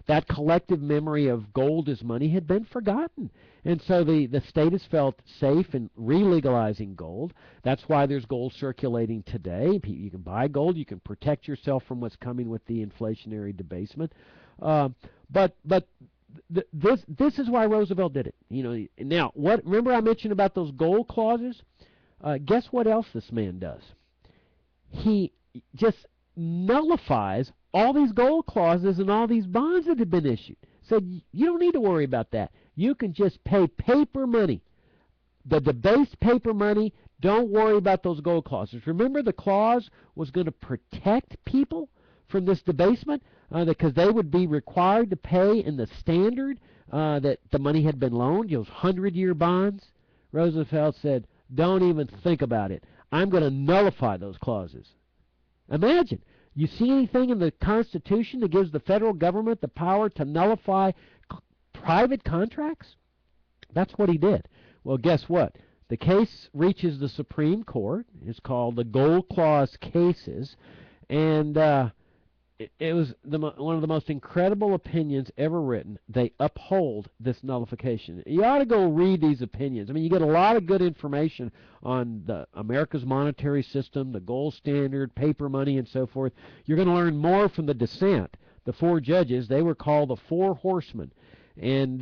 that collective memory of gold as money had been forgotten. And so the state has felt safe in re-legalizing gold. That's why there's gold circulating today. You can buy gold. You can protect yourself from what's coming with the inflationary debasement. But this is why Roosevelt did it. Now, remember I mentioned about those gold clauses? Guess what else this man does? He just nullifies all these gold clauses and all these bonds that have been issued. Said, you don't need to worry about that. You can just pay paper money. The debased paper money, don't worry about those gold clauses. Remember, the clause was going to protect people from this debasement because they would be required to pay in the standard that the money had been loaned, those 100-year bonds. Roosevelt said, don't even think about it. I'm going to nullify those clauses. Imagine. You see anything in the Constitution that gives the federal government the power to nullify private contracts? That's what he did. Well, guess what? The case reaches the Supreme Court. It's called the Gold Clause cases, and it was one of the most incredible opinions ever written. They uphold this nullification. You ought to go read these opinions. I mean, you get a lot of good information on America's monetary system, the gold standard, paper money, and so forth. You're going to learn more from the dissent. The four judges, they were called the Four Horsemen, and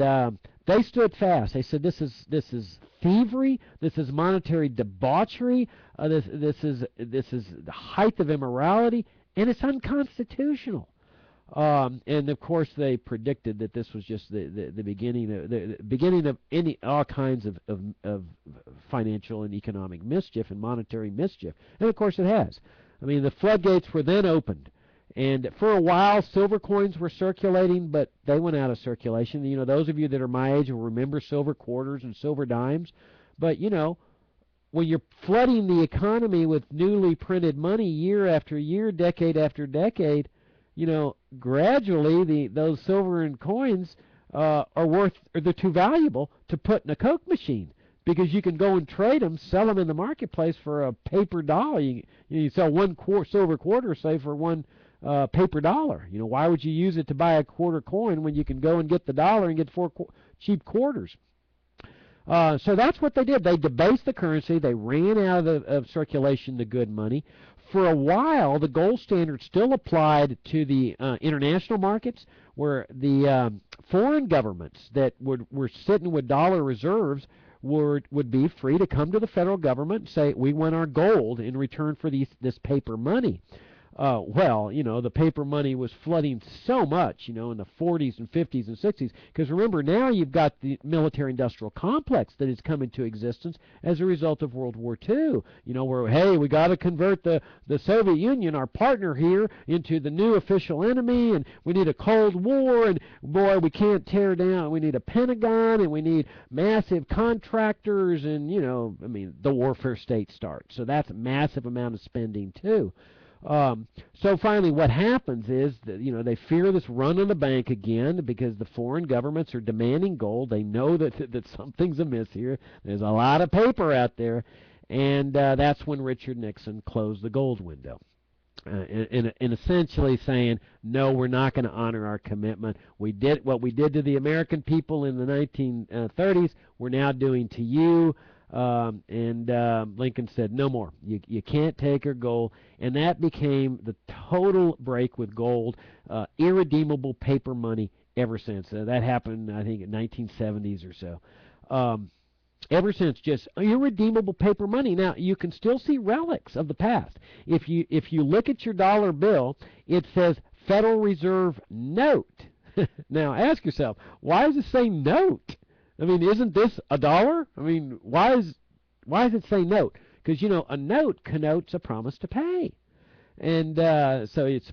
they stood fast. They said this is thievery, this is monetary debauchery, this is the height of immorality, and it's unconstitutional. And of course, they predicted that this was just the beginning of all kinds of financial and economic mischief and monetary mischief. And of course, it has. I mean, the floodgates were then opened, and for a while, silver coins were circulating, but they went out of circulation. Those of you that are my age will remember silver quarters and silver dimes. But when you're flooding the economy with newly printed money year after year, decade after decade, gradually those silver and coins they're too valuable to put in a Coke machine, because you can go and trade them, sell them in the marketplace for a paper dollar. You sell one silver quarter, say, for one paper dollar. Why would you use it to buy a quarter coin when you can go and get the dollar and get four cheap quarters? So that's what they did. They debased the currency. They ran out of circulation the good money. For a while, the gold standard still applied to the international markets, where the foreign governments that were sitting with dollar reserves would be free to come to the federal government and say, we want our gold in return for this paper money. The paper money was flooding so much, in the 40s and 50s and 60s, because remember, now you've got the military-industrial complex that has come into existence as a result of World War II, where, hey, we got to convert the Soviet Union, our partner here, into the new official enemy, and we need a Cold War, and boy, we can't tear down, we need a Pentagon, and we need massive contractors, and, the warfare state starts. So that's a massive amount of spending, too. So finally, what happens is that they fear this run on the bank again, because the foreign governments are demanding gold. They know that something's amiss here. There's a lot of paper out there, and that's when Richard Nixon closed the gold window, in essentially saying, no, we're not going to honor our commitment. We did what we did to the American people in the 1930s. We're now doing to you. And Lincoln said, no more. You can't take our gold. And that became the total break with gold, irredeemable paper money ever since. That happened, I think, in 1970s or so. Ever since, just irredeemable paper money. Now, you can still see relics of the past. If you look at your dollar bill, it says Federal Reserve Note. Now, ask yourself, why does it say note? I mean, isn't this a dollar? I mean, why does it say note? Because, a note connotes a promise to pay. And so it's,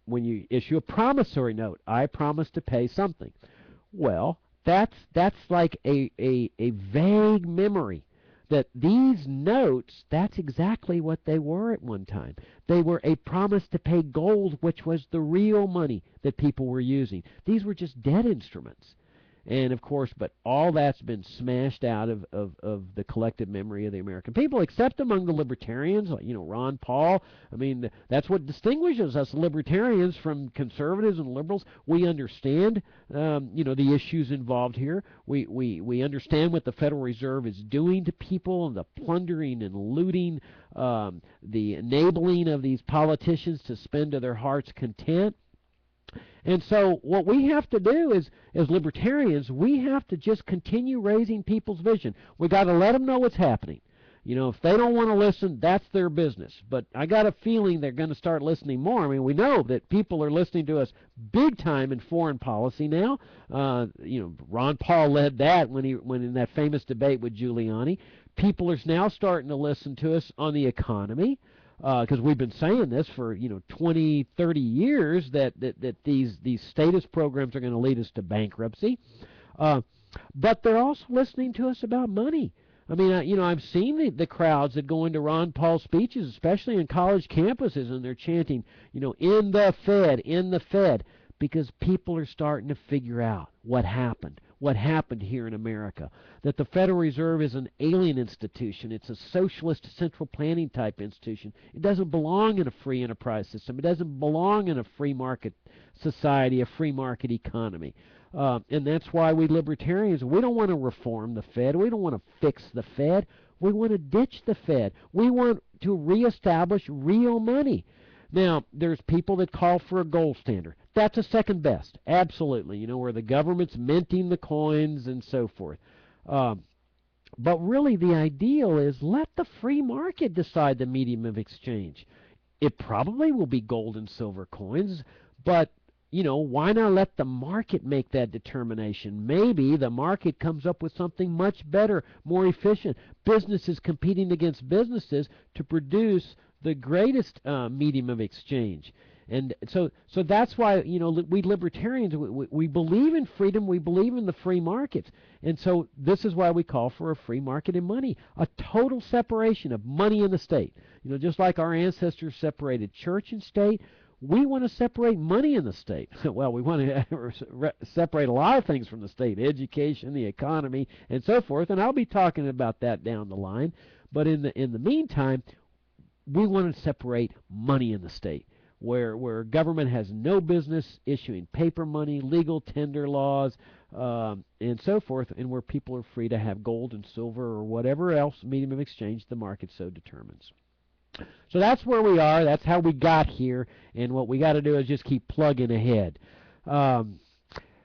when you issue a promissory note, I promise to pay something. Well, that's like a vague memory that these notes, that's exactly what they were at one time. They were a promise to pay gold, which was the real money that people were using. These were just debt instruments. And of course, but all that's been smashed out of the collective memory of the American people, except among the libertarians, like, Ron Paul. I mean, that's what distinguishes us libertarians from conservatives and liberals. We understand, the issues involved here. We understand what the Federal Reserve is doing to people, and the plundering and looting, the enabling of these politicians to spend to their heart's content. And so what we have to do is, as libertarians, we have to just continue raising people's vision. We got to let them know what's happening. If they don't want to listen, that's their business. But I got a feeling they're going to start listening more. I mean, we know that people are listening to us big time in foreign policy now. Ron Paul led that when in that famous debate with Giuliani. People are now starting to listen to us on the economy. Because we've been saying this for 20, 30 years that these status programs are going to lead us to bankruptcy, but they're also listening to us about money. I mean, I've seen the crowds that go into Ron Paul's speeches, especially in college campuses, and they're chanting, in the Fed, because people are starting to figure out what happened here in America, that the Federal Reserve is an alien institution. It's a socialist central planning type institution. It doesn't belong in a free enterprise system. It doesn't belong in a free market society, a free market economy. And that's why we libertarians, we don't want to reform the Fed. We don't want to fix the Fed. We want to ditch the Fed. We want to reestablish real money. Now, there's people that call for a gold standard. That's a second best, absolutely, where the government's minting the coins and so forth. But really the ideal is let the free market decide the medium of exchange. It probably will be gold and silver coins, but why not let the market make that determination? Maybe the market comes up with something much better, more efficient. Businesses competing against businesses to produce the greatest medium of exchange. And so that's why, we libertarians, we believe in freedom, we believe in the free markets. And so this is why we call for a free market in money, a total separation of money and the state. Just like our ancestors separated church and state, we want to separate money in the state. Well, we want to separate a lot of things from the state, education, the economy, and so forth, and I'll be talking about that down the line. But in the meantime, we want to separate money in the state, where government has no business issuing paper money, legal tender laws, and so forth, and where people are free to have gold and silver or whatever else medium of exchange the market so determines. So that's where we are. That's how we got here, and what we got to do is just keep plugging ahead.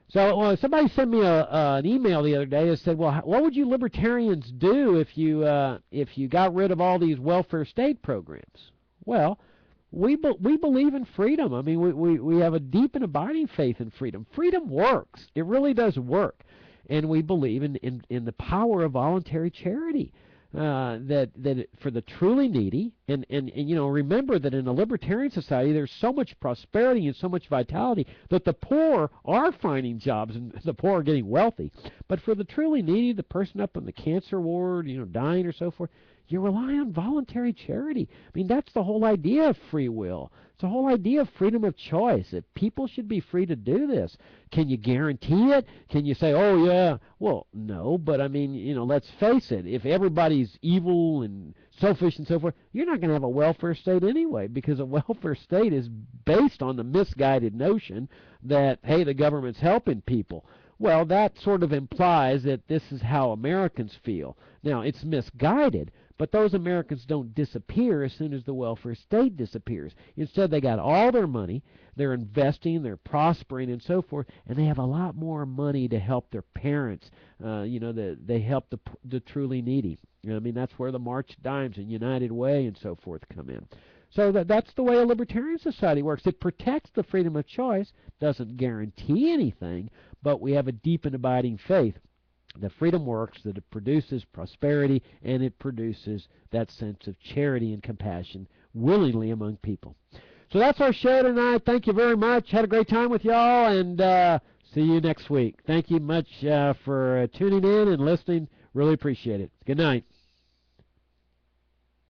So somebody sent me an email the other day that said, well, what would you libertarians do if you got rid of all these welfare state programs? Well, we believe in freedom. I mean, we have a deep and abiding faith in freedom. Freedom works. It really does work. And we believe in the power of voluntary charity. That for the truly needy, and remember that in a libertarian society there's so much prosperity and so much vitality that the poor are finding jobs and the poor are getting wealthy. But for the truly needy, the person up in the cancer ward, dying or so forth, you rely on voluntary charity. I mean, that's the whole idea of free will. It's the whole idea of freedom of choice, that people should be free to do this. Can you guarantee it? Can you say, oh, yeah? Well, no, but I mean, let's face it. If everybody's evil and selfish and so forth, you're not going to have a welfare state anyway, because a welfare state is based on the misguided notion that, hey, the government's helping people. Well, that sort of implies that this is how Americans feel. Now, it's misguided, but those Americans don't disappear as soon as the welfare state disappears. Instead, they got all their money, they're investing, they're prospering, and so forth, and they have a lot more money to help their parents. They help the truly needy. I mean, that's where the March Dimes and United Way and so forth come in. So that's the way a libertarian society works. It protects the freedom of choice, doesn't guarantee anything, but we have a deep and abiding faith that freedom works, that it produces prosperity, and it produces that sense of charity and compassion willingly among people. So that's our show tonight. Thank you very much. Had a great time with y'all, and see you next week. Thank you much for tuning in and listening. Really appreciate it. Good night.